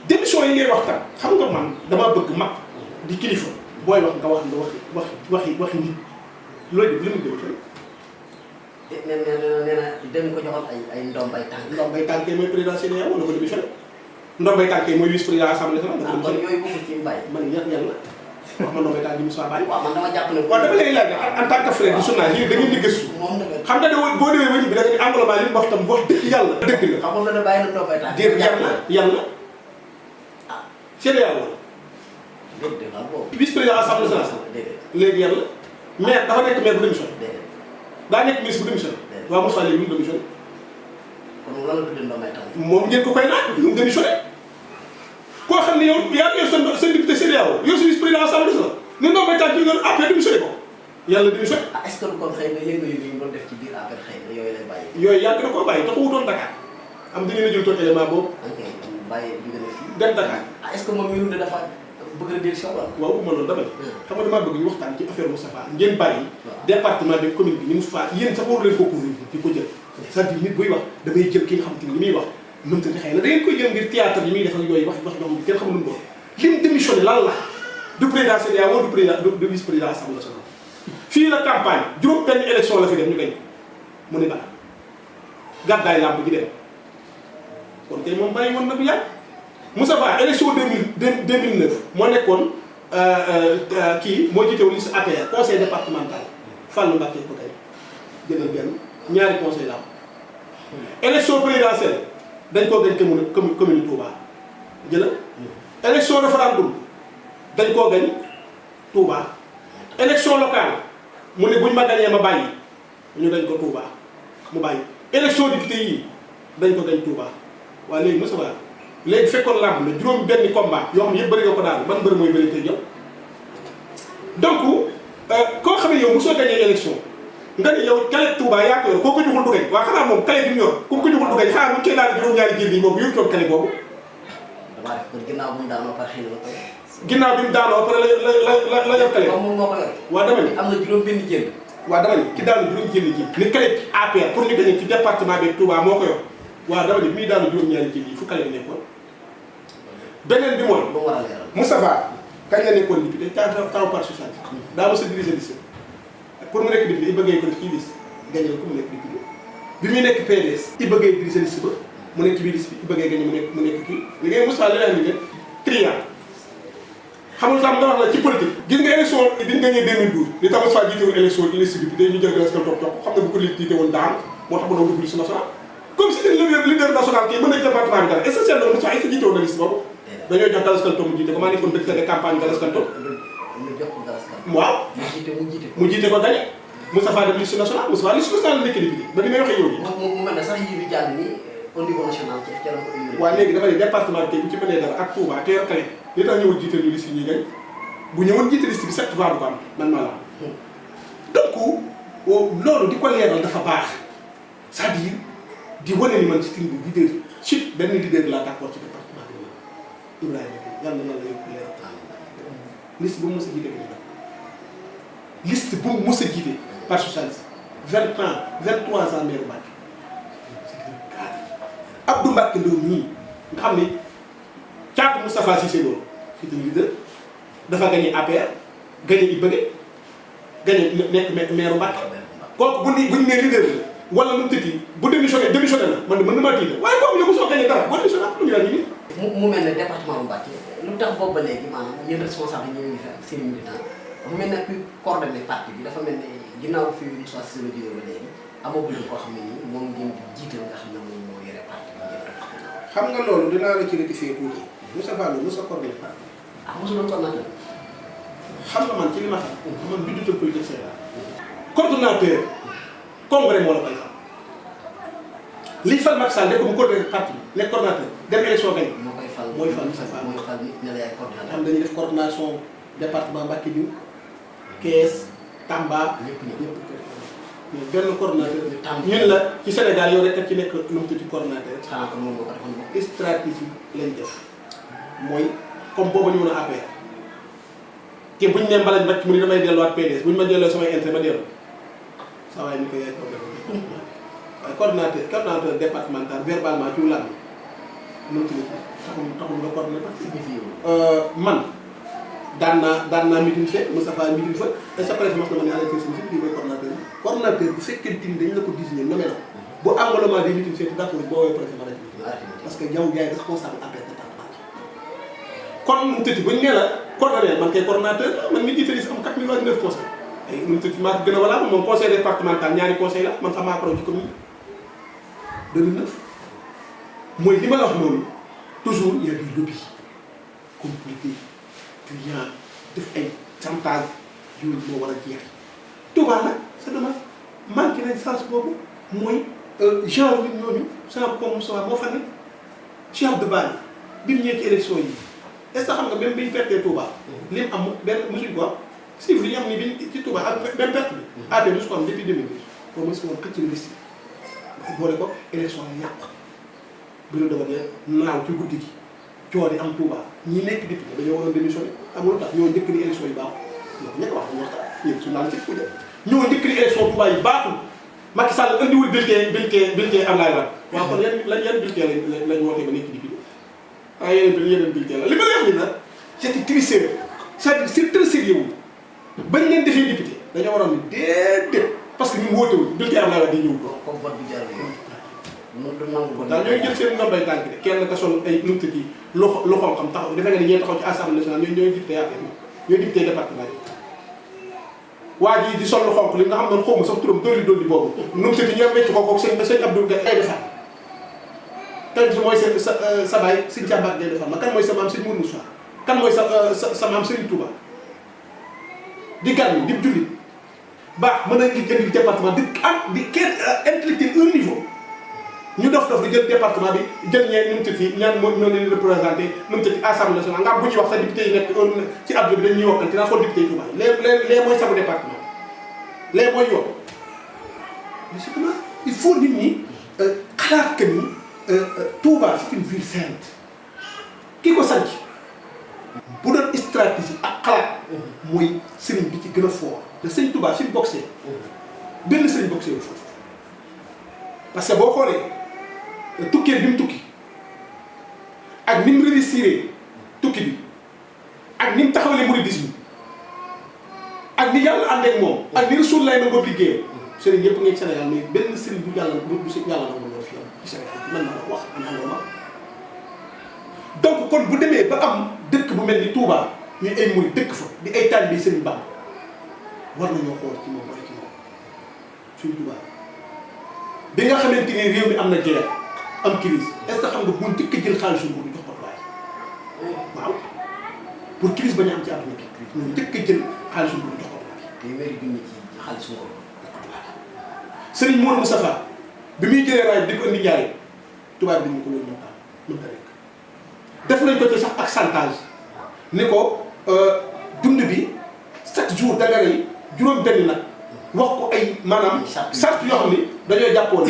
Speaker 2: démission yi ngay wax tam xam nga man damaa bëgg mag di kilifa booy wax nga waxi nit looy def li mu démission
Speaker 1: nee na dem ko joxoon ay ndombay tànk.
Speaker 2: ndombay tànk yi mooy président CEDEAO wala ko démissionné ndombay tànk yi mooy vice président assemblée nationale.
Speaker 1: kon yooyu bokkul ci mbay.
Speaker 2: man yàlla wax ma ndombay tànk yi Moussa Baye.
Speaker 1: waaw man dama jàpp ne.
Speaker 2: waaw dama lay laaj en tant que frère du journal yi da ngeen di gëstu. xam nga ne boo demee ba ñibbi da nga ni englement li mu wax tam wax dëgg yàlla. dëgg la
Speaker 1: xam nga ne bàyyi na ndombay tànk.
Speaker 2: yàlla ah CEDEAO la.
Speaker 1: déedéet waaw boobu.
Speaker 2: vice président assemblée nationale. léegi yàlla maire dafa nekk maire bu démissionné. daa nekk ministre bu démissionné. waaw Moussa léegi mu démissionné.
Speaker 1: kon lan la tuddee ndombay tànk.
Speaker 2: moom ngeen ko koy laaj lu mu démissionné. koo xam ne yow yaa ngi yor sa député CEDEAO yow si vice président assemblée nationale ne ndombay tànk yi nga APR démissionné ko yàlla démissionné.
Speaker 1: ah est-ce que kon xëy na yëngu-yëngu yi ñu doon def ci biir APR xëy na yooyu lay bàyyi.
Speaker 2: yooyu yàgg na koo bàyyi taxu wutoon Dakar am da ngeen a jël toon élément boobu.
Speaker 1: ok bàyyi jóge na fii.
Speaker 2: dem Dakar.
Speaker 1: ah est-ce que moom mii dafa bëgg na direction wala.
Speaker 2: waaw bu ma loolu dama ne. xam nga damaa bëgg ñu waxtaan ci affaire Moustapha ngeen bàyyi. département de commune bi ni Moustapha yéen sax waru leen ko couvrir di ko jël. c'est-à-dire nit buy wax damay jël ki nga xam te ni li muy wax mënta di xëy na da ngeen koy jël ngir théâtre yi muy def ak yooyu wax yoo xam ne kenn xamul lu mu doon lim démissionné lan la du président CEDEAO du président du vice président assemblée nationale fii la campagne juróom benn élection la fi def ñu gañ mu ne baax gàddaay làmb ji dem kon tey moom bàyyi woon na bu yàgg Moustapha élection 2009 moo nekkoon kii moo jiite woon liste APR conseil départemental Fallou Mbacké ko tey jëlal benn ñaari conseil la am élection présidentielle dañ koo gañ commune Touba jëlal élection référendum dañ koo gañ Touba élection locale mu ne buñ ma gañee ma bàyyi ñu dañ ko Touba mu bàyyi élection député yi dañ ko gañ Touba waaye léegi Moustapha léegi fekkoon làmb la juróom benn combat yoo xam ne yëpp bëri nga ko daal ban mbër mooy bëri tey yow donc koo xam ne yow mosoo gañee élection nga ne yow kale Touba yaa ko yor koo ko joxul du gañ waaw xanaa moom kale bi mu yor ku ko joxul du gañ xanaa bu ñu koy daal juróom-ñaari jël yi moom yorutoon kale boobu
Speaker 1: damaa def kon ginnaaw bu mu daanoo par xëy na la koy
Speaker 2: ginnaaw bi mu daanoo après la yor kale.
Speaker 1: moom moo ko yor.
Speaker 2: waa dama ni
Speaker 1: am na juróom benn jël.
Speaker 2: waa dama ni ki daanu juróom jëli ji ni kale APR pour ñu gagné ci département bi Touba moo ko yor waa dama ni bi muy daanu juróom-ñaari jël yi fu kale bi nekkoon beneen bi mooy
Speaker 1: ba mu war a leeral.
Speaker 2: Moustapha kañ la nekkoon député taw parti socialiste daa mos a diriger liste pour mu nekk député i bëggee ko def ci liste gagné ko mu nekk député bi muy nekk PDS i bëggee diriger liste ba mu nekk ci biir liste bi i bëggee gagné mu nekk kii li ngay Moustapha li lay liggéey triant xamul sax nga wax la ci politique gis nga élection bi ñu gagné 2012 li tax Moustapha jiite woon élection liste député ñu jël Galas Kaltoum topp xam nga bu ko jiite woon daan moo tax mu doon dugg liste nationale comme si leader national kii mën na département bi dara est-ce que seen loolu Moustapha est-ce que jiite woon na liste boobu dañoo jox Galas Kaltoum mu jiite ko maa nekkoon directeur de campagne Galas Kaltoum
Speaker 1: ñu jox ko Galas Kaltoum.
Speaker 2: waaw
Speaker 1: mu jiite ko
Speaker 2: gagné Moustapha dem liste nationale Moustapha liste nationale nekk député ba ni may waxee yow nii.
Speaker 1: mu mel ne sax yi bi jàll ni au niveau national ci ca la ko indi.
Speaker 2: waaw léegi dafa ne département bi bu ci mënee dara ak Touba te yor kale li tax ñëwul jiite ñu liste yi ñuy gañ bu ñëwoon jiite liste bi 7 voix du ko am man maa la am donc loolu di ko leeral dafa baax c'est-à-dire di wane ni man ci bi leadership benn leader laa d'accord ci département bi man Ibrahima Gueye yàlla na la yokk leeral liste bu mu mës a jiite gañ liste bu mu mës a jiite parti socialiste 20 ans 23 ans maire Mbacké Abdou Mbacké Ndao mii nga xam ne caatu Moustapha Cissé Lo c'est un leader dafa gagné APR gagné i bëgge gagné nekk maire Mbacké kooku bu ñu nee leader la wala lu mu tëdd bu démissionné na man de mën na maa tiita waaye comme yow mosoo gagné dara boo démissionné après lu ñu nii.
Speaker 1: mu mel ne département bu Mbacké lu tax boobu ba léegi maanaam yéen responsable yi ñu ngi fi ak seen militant dafa mel ne kuy coordonné parti bi dafa mel ne ginnaaw fi Moussa Cissé Lo jógee ba léegi amaguñ koo xam ne nii moom ngeen di jiital nga xam ne moom moo yore parti bi ngeen def.
Speaker 2: xam nga loolu dinaa la ci rectifier tuuti Moussa Fall Moussa coordonné parti.
Speaker 1: ah mosul woon coordonnateur.
Speaker 2: xam nga man ci li ma xam. man bi du tëb politique c'est là. coordonnateur congrès moo la koy xam li fal Macky Sall def ko mu coordonné parti bi nekk coordonnateur dem élection gañ.
Speaker 1: moo koy fal
Speaker 2: mooy fal Moussa Fall
Speaker 1: mooy fal nit ne la yaay coordonnateur.
Speaker 2: xam dañuy def coordination département Mbacké bi Kees Tamba.
Speaker 1: ñëpp
Speaker 2: mais benn coordonnateur.
Speaker 1: ñu tàmm
Speaker 2: ñun la ci Sénégal yow rek ak ci nekk lu mu tudd coordonnateur.
Speaker 1: xanaa ko moom moo ko defoon moom.
Speaker 2: stratégie lañ def mooy comme boobu ñu mën a APR te buñ ne mbalañ mbàcc mu ni damay delluwaat PDS buñ ma delloo samay intérêt ma dellu saa waay ñu koy yaay waaye coordonnateur départemental verbalement ci lan nu mu tudd taxul nga coordonné parce que man daan naa meeting fe Moustapha meeting fa et sa presse mos na ma ne arrêté si bii mooy coordonnateur bu fekkente ni dañ la ko désigné nommé la bu engouement des meetings fee d'accord boo woowee préfet ma arrêté parce que yow yaay responsable APR département kon mu tëdd bu ñu nee la coordonné man kay coordonnateur man mi jiite liste am 4029 conseils ay mu tëdd maa ko gën a valable moom conseil départemental ñaari conseil la man sax maa ko raw ci commune 2009 mooy li ma la wax noonu toujours il y a des lobbies compliqués client def ay chantage yooyu moo war a jeex Touba nag c'est dommage manqué nañ sens boobu mooy genre nit ñooñu genre comme Moussa moo fa ne Cheikh Abdou Bali bi mu ñëwee ci élection yi est-ce que xam nga même bi ñu pertee Touba li mu am benn mosuñ ko chiffre yi am ni bi ci Touba ak benn perte bi APR mosu ko am depuis 2010 boo mos ko woon xëcc na liste boole ko élection yi yàqu bureau de vote naaw ci guddi gi coori am Touba ñi nekk député dañoo waroon démissionné amul tax ñoo njëkk ni élection yi baaxul donc ñëpp wax dañu waxtaan yéen su naan ci ku ñoo njëkk ni élection Touba yi baaxul Macky Sall andiwul bulletin Abdoulaye Wade waaw kon yan bulletin lañ wootee ba nekk député waaye yeneen bulletin la li ma lay wax ni nag c'est très sérieux c'est très sérieux bañ leen defee député dañoo waroon ni déedéet parce que ñu wootewul bulletin Abdoulaye Wade di ñëw
Speaker 1: comme vote bi jaar moom du nangu ko
Speaker 2: daal ñooy jël seen ndombay tànk de kenn ka sol ay numta yi lu xam taxaw defe nga ne ñee taxaw ci assemblée nationale ñooy député APR ñooy député département yi waa ji di sol lu xonq li nga xam ne xaw ma sax turam dolli boobu numta yi ñoo wecc ko kooku sëñ Abdou Gaye ay defar kan mooy sa baay sëñ Thiambac day defar ma kan mooy sa maam sëñ Mourou Moussa kan mooy sa maam Serigne Touba di gan di jullit baax mën a indi département di kenn intellectuel un niveau ñu dof di jël département bi jël ñeen nu mu tëdd fii ñaan moo leen représenté nu mu tëdd assemblée nationale nga am bu ñuy wax sax député yi nekk ci àdduna bi dañuy waxtaan dinaa xool député yi Touba les mooy sabu département les mooy yokk mais c'est dommage il faut nit ñi xalaat que ni Touba c'est une ville sainte ki ko sanc bu doon stratégie ak xalaat mooy sëriñ bi ci gën a fort te sëñ Touba fi mu boxee benn sëriñ boxee wu foofu parce que boo xoolee tukkeel bi mu tukki ak ni mu réussir tukki bi ak ni mu taxawalee mouridisme ak ni yàlla ànd ak moom ak ni Rasul lay nangoo liggéeyam sëriñ yëpp ngay Sénégal mais benn sëriñ bu yàlla bu yàlla nangu loolu fi am ci Sénégal mën naa la wax am engagement donc kon bu demee ba am dëkk bu mel ni Touba ñuy ay murid dëkk fa di ay taalibe bi sëriñ Bamba war nañoo xool ci moom wala ci moom suñu Touba bi nga xamante ni réew mi am na guerre am crise est-ce que xam nga bu njëkk a jël xaalisu nguur di jox ko Touba waaw pour crise bañ a am ci àdduna bi ñu njëkk a jël xaalisu nguur di jox ko Touba
Speaker 1: téeméeri junni ci xaalisu nguur
Speaker 2: Serigne Mourou Moustapha bi muy jëlee raay di ko indi Ndiaye tubaab bi ñu ko loolu mënta nekk def nañ ko ci sax ak chantage ni ko dund bi chaque jour da nga rey juróom-benn nag wax ko ay maanaam sart yoo xam ni dañoo jàppoon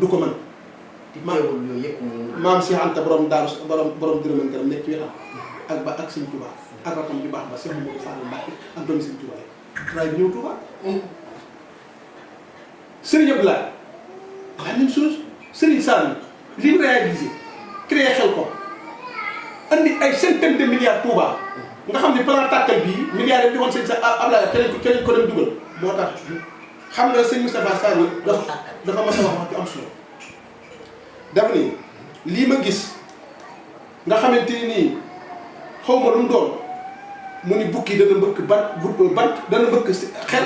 Speaker 2: du ko mën.
Speaker 1: teewul yooyu yëpp
Speaker 2: maam Cheikh Anta borom daaru borom dërëm ak gërëm nekk ci wetam ak ba ak Sëñ Touba ak rakam ju baax ba Cheikh Mamadou Fall Mbacke ak doomi Sëñ Touba yi raay bi ñëw Touba. Serigne Abdoulaye la même chose Serigne Saliou li mu réalisé créé xel ko andi ay centaine de milliards Touba nga xam ne plan tàkkal bii milliards yi di woon sëñ sa Abdoulaye keneen ko dem dugal moo tax xam nga sëñ Moustapha Saliou dafa mas a wax ci am solo daf ni lii ma gis nga xamante ni nii xaw ma lu mu doon mu ni bukki dana mbëkk bant dana mbëkk xel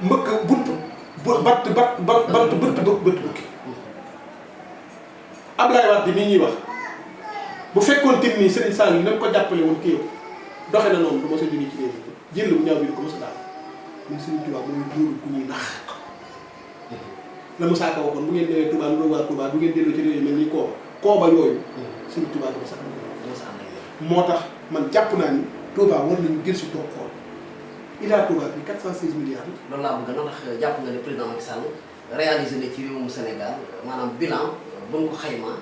Speaker 2: mbëkk bunt bant bët bukki Abdoulaye Wade bi ñuy wax bu fekkoon tamit nii Serigne Saliou nañ ko jàppale woon kii yow doxe na noonu du ma sa jógee ci réew mi jël bu ñaaw bi di ko mos a daal mais Serigne Touba mooy góoru ku ñuy nax la Moussa Ka waxoon bu ngeen demee Touba lu waa Touba bu ngeen delloo ci réew yi mel ni kooba yooyu Serigne Touba dama sax moo tax man jàpp naa ni Touba war nañu gën si toog xool Ila Touba bi 416 milliards la.
Speaker 1: loolu laa bëgg na ndax jàpp nga ne président Macky Sall réalisé na ci réewum Sénégal maanaam bilan bu ñu ko xaymaa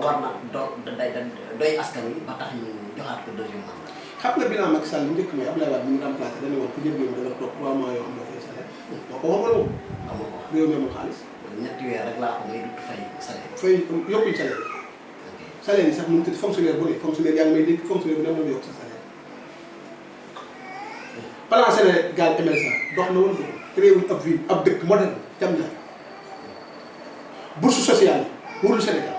Speaker 1: war na doy askan wi ba tax ñu joxaat ko deuxième mandat.
Speaker 2: xam nga bilan Macky Sall njëkk mooy Abdoulaye Wade mi mu remplacé dañu wax ku jël réew mi da nga toog 3 mois yoo xam ne doo fay salaire. moo ko waxoon moom.
Speaker 1: amoo ko
Speaker 2: réew mi amul xaalis.
Speaker 1: ñetti weer rek laa ko may du fay salaire.
Speaker 2: fay yokkuñ salaire.
Speaker 1: ok
Speaker 2: salaire yi sax mu ngi tëdd fonctionnaire bu ne fonctionnaire yaa ngi may dégg fonctionnaire bu ne moom yokk sa salaire. plan Sénégal émergent dox na woon créé wuñ ab ville ab dëkk moderne jam na bourse sociale yi wóorul Sénégal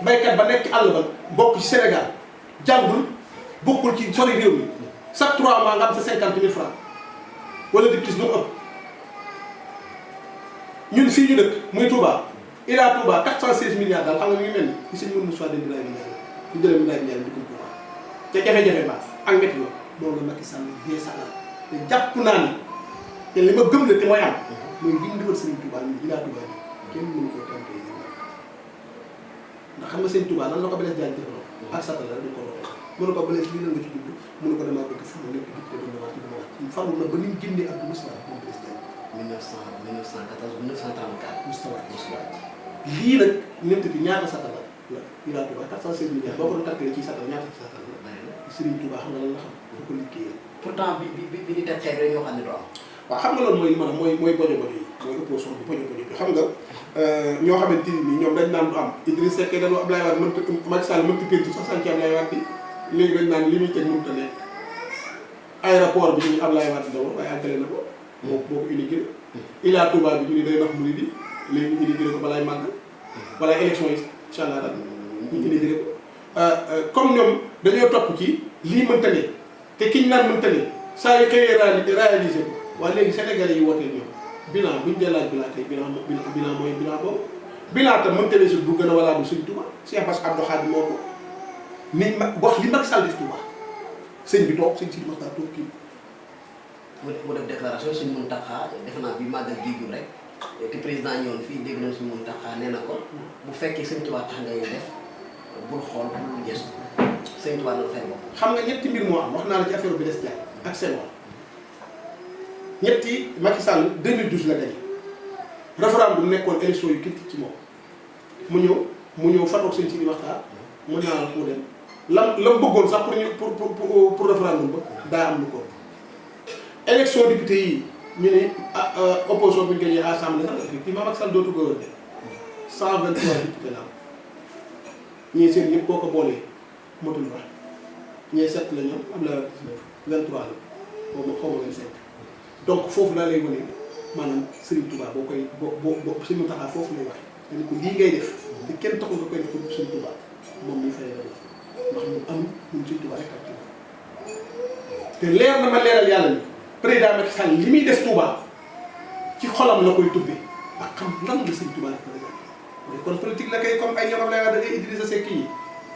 Speaker 2: baykat ba nekk ci àll ba bokk ci Sénégal jàngul bokkul ci sori réew mi chaque 3 mois nga am sa 50 000 francs wala di plus lu mu ëpp ñun fii ñu dëkk muy Touba Ila Touba 416 milliards daal xam nga mi ngi mel ni li sëñ Mourou Moussa dem Birahim Ndiaye ñu jëlee Birahim Ndiaye di ko Touba te jafe-jafe baax ak métti loolu loolu la Macky Sall yee sala te jàpp naa ni te li ma gëm la te mooy am mooy li ñu defal Serigne Touba ñu Ila Touba bi kenn mënu ko tàmpee ndax xam nga sëñ Touba lan la ko Blaise Diagne defaloo ak satala rek du ko waxee mënu ko Blaise lii la nga ci jublu mënu ko damaa bëgg farlu nekk député du ma wàcc du ma wàcc farlu na ba ni mu génnee ak Moustapha moom Blaise Diagne
Speaker 1: 1914 1934
Speaker 2: Moustapha lii nag ñeent bi ñaata satala la Ila Touba 416 milliards boo ko doon calculé ci satala ñaata satala la Serigne Touba xam nga lan la xam da ko liggéeyal
Speaker 1: pourtant bi ñu teg xeer rek ñoo xam ne du am.
Speaker 2: waaw xam nga loolu mooy li ma mooy bojo bojo yi mooy opposition bi bojo bojo bi xam nga ñoo xamante ni ñoom dañ naan du am Idriss Seck dañoo Abdoulaye Wade mënta Macky Sall mënta peinture sax sànq Abdoulaye Wade bi léegi dañ naan li muy teg mënta nekk aéroport bi ñu Abdoulaye Wade la woon waaye àggale na ko moo ko inauguré Ila Touba bi ñu ni day nax murid yi léegi ñu inauguré ko balaay màgg balaay élection yi incha allah daal ñu inauguré ko comme ñoom dañoo topp ci lii mënta ne te kiñ naan mënta ne saa yu xëyee réalisé ko waaye léegi Sénégalais yi wootee ñoom bilan buñ dee laaj bilan tey bilan mooy bilan boobu bilan tam mënta ne si bu gën a walaa bu Sëñ Touba Cheikh Bass Abdou Khadre moo ko ni ma wax li Macky Sall def Touba sëñ bi toog sëñ Sidi Mokhtar toog kii
Speaker 1: mu def déclaration suñu Mountakha defe naa bi màggal jiitu rek te président ñëwoon fii dégg nañ suñu Mountakha nee na ko bu fekkee Sëñ Touba tax ngay def bul xool bul gëstu Sëñ Touba na fay bopp.
Speaker 2: xam nga ñetti mbir moo am wax naa la ci affaire bi des jaay ak Senghor ñetti Macky Sall 2012 la gagné référendum nekkoon élection yu critique ci moom mu ñëw fatoog sëñ Sidi Mokhtar mu ñaanal fu dem la bëggoon sax pour référendum ba daa am lu ko élection député yi ñu ne opposition bi ñu gagné assemblée sax effectivement Macky Sall dootu gouverner 123 députés la am ñii seen yëpp boo ko boolee motul wax ñee 7 la ñoom am la 23 la boobu xaw ma 25 donc foofu laa lay wane maanaam Serigne Touba boo koy boo Serigne Mountakha foofu lay wax dañu ko lii ngay def te kenn taxul nga koy def pour Serigne Touba moom mi fay la def ndax ñun am ñun Serigne Touba rek ak Touba te leer na ma leeral yàlla ni président Macky Sall li muy def Touba ci xolam la koy tubbee ak xam lan la Serigne Touba représenté mooy kon politique la kay comme ay ñoom lay wax da ngay Idrissa Seck yi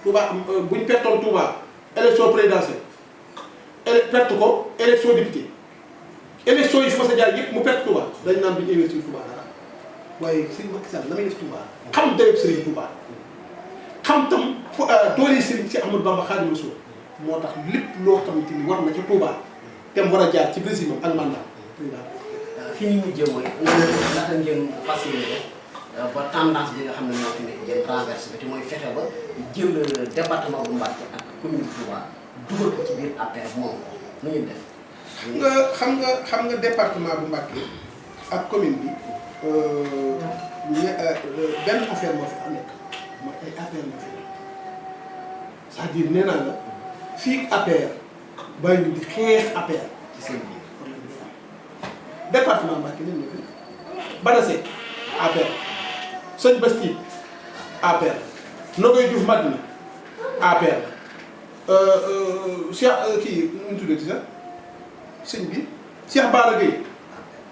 Speaker 2: Touba buñ pertoon Touba élection présidentielle perte ko élection député élection yi fi ma sa jaar yëpp mu perte Touba dañ naan duñ investir Touba dara waaye Serigne Macky Sall la may def Touba xam dayoo Serigne Touba xam tam doole Serigne si Ahmadou Bamba Khadimu Rasuul moo tax lépp loo xamante ni war na ci Touba te mu war a jaar ci président ak mandat président.
Speaker 1: fi ñu mujjee mooy naka ngeen fas yéene def ba tendance bi nga xam ne moo fi nekk ngeen traversé bi te mooy fexe ba jël département bu Mbacké ak commune Touba dugal ko ci biir APR moom nu ngeen def.
Speaker 2: xam nga département bu Mbacké ak commune bi benn affaire moo fi nekk mooy ay APR moo fi nekk c'est-à-dire nee naa la fii APR bàyyi ñu di xeex APR ci seen biir département Mbacké ñun ñëpp Bada Seck APR Sëñ Basti APR Nogoy Diouf Madina APR Cheikh kii nu mu tuddati sax sëñ bi Cheikh Bara Gueye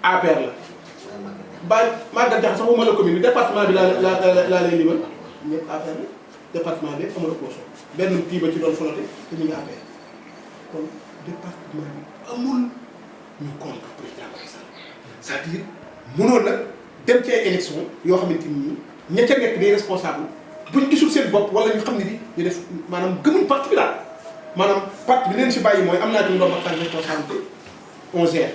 Speaker 2: APR la Maguette Diakhaté sax waxuma la commune bi département bi laa lay limal ñëpp APR la département bi amul opposition benn kii ba ci doon folote te ñu ngi APR kon département bi amul ñu contre président Macky Sall c'est-à-dire mënoon nag dem ci ay élection yoo xamante ni ña ca nekk des responsables buñ gisul seen bopp wala ñu xam ne di ñu def maanaam gëmuñ parti bi daal maanaam parti bi leen si bàyyi mooy am naa ci ndoom ak tànn responsabilité on gère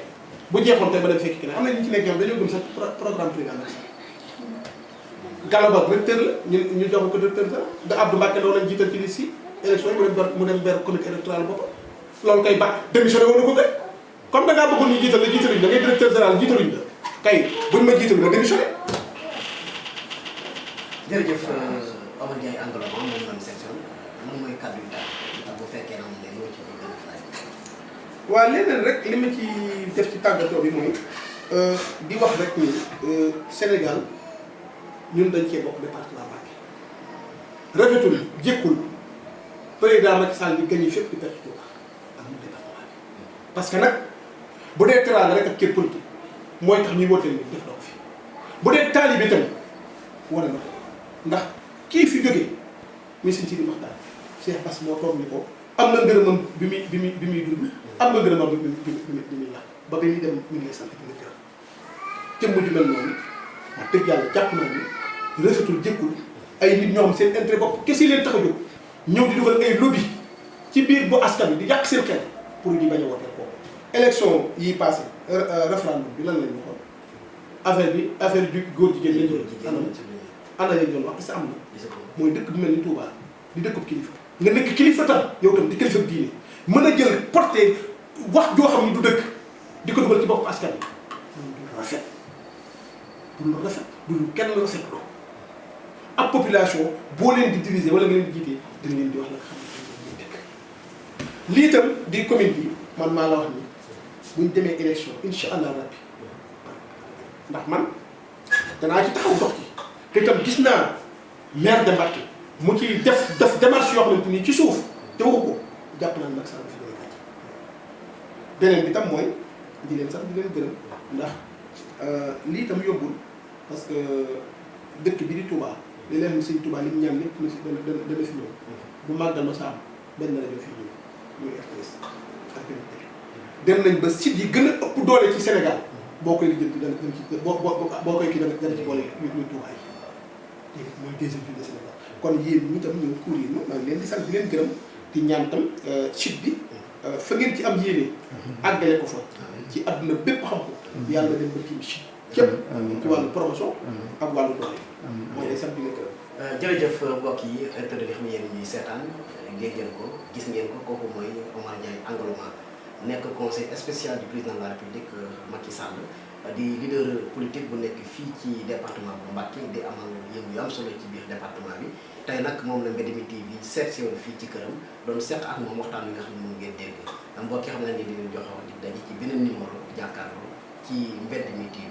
Speaker 2: bu jeexoon tey ba dem fekki keneen am na ñu ci nekk ñoom dañoo gëm sax programme président Macky Sall Gallo Ba directeur la ñu jox ko directeur sax da Abdou Mbacké loolu lañ jiital ci liste yi élection yi mu dem ber comité électoral boppam loolu kay ba démissionné woon na ko kay comme da ngaa bëggoon ñu jiital la jiitaluñ da ngay directeur général jiitaluñ la kay buñ ma jiitalu ma démissionné.
Speaker 1: jërëjëf Omar Ndiaye Angloma moom lañ section lan mooy kàddu yi daal bu fekkee na ne loo ci bëgg a laaj.
Speaker 2: waaw leneen rek li ma ci def ci tàggatoo bi mooy di wax rek ni Sénégal ñun dañ cee bokk département Mbacké rafetul jékkul président Macky Sall di gagné fépp di perte Touba ak mu département bi parce que nag bu dee teraanga rek ak kër politique mooy tax ñuy wooteel ni def na ko fi bu dee taalibe itam wane na ko ndax kii fi jógee muy sëñ Sidi Maxtaar Cheikh Bass moo toog ni ko am na ngërëmam bi muy dund am nga ngërëmam bi muy laaj ba bi muy dem mi ngi lay sant bi nga gërëm jëmm ju mel noonu wax dëgg yàlla jàpp naa ni rafetul jékkul ay nit ñoo xam seen intérêt bopp kese leen tax a jóg ñëw di dugal ay lobby ci biir bu askan bi di yàq seen xel pour ñu bañ a wooteel kooku. élection yi passé référendum bi lan lañ waxoon affaire ju góor jigéen lañ doon ana lañ doon wax parce que am na mooy dëkk bu mel ni Touba di dëkkub kilifa nga nekk kilifa tam yow tam di kilifa diine mën a jël porté wax joo xam ni du dëkk di ko dugal ci bopp askan bi du rafet du rafet du kenn rafetloo ab population boo leen di diriger wala nga leen di jiite dina leen di wax la nga xam ne dëkk lii itam di commune bi man maa la wax ni buñ demee élection incha allah rabbi ndax man danaa ci taxaw dox ci te itam gis naa maire de Mbacké mu ciy def démarche yoo xamante ni ci suuf te waxu ko jàpp naa ne Macky Sall dafa gën a gàcce beneen bi tam mooy di leen sax di leen gërëm ndax lii tam yombul parce que dëkk bi di Touba li leen sëñ Touba li mu ñaan lépp na si dana fi ñëw bu màggal ma sa am benn rajo fii ñëw muy RTS ak benn télé dem nañ ba site yi gën a ëpp doole ci Sénégal boo koy lijjanti dana ci boo koy kii dana ci boole yu Touba yi mooy deuxième ville de Sénégal kon yéen ñi tam ñëw kuur yi maa ngi leen di sant di leen gërëm di ñaan tam site bi fa ngeen ci am yéene àggale ko fa ci àdduna bépp xam ko yàlla dem ba tiim site képp ci wàllu promotion ak wàllu doole mooy lay sant di nga gërëm
Speaker 1: jërëjëf mbokk yi internet yi xam ne yéen ñuy seetaan dégg ngeen ko gis ngeen ko kooku mooy Omar Ndiaye Angloma nekk conseil spécial du président de la République Macky Sall di leader politique bu nekk fii ci département bu Mbacké di amal yëngu yu am solo ci biir département bi tey nag moom la Mbedd mi TV seet si woon fii ci këram doon seq ak moom waxtaan wi nga xam ne moom ngeen dégg mbokk yi xam ne ni dinañ joxe di daje ci beneen numéro jàkkaarloo ci Mbedd mi TV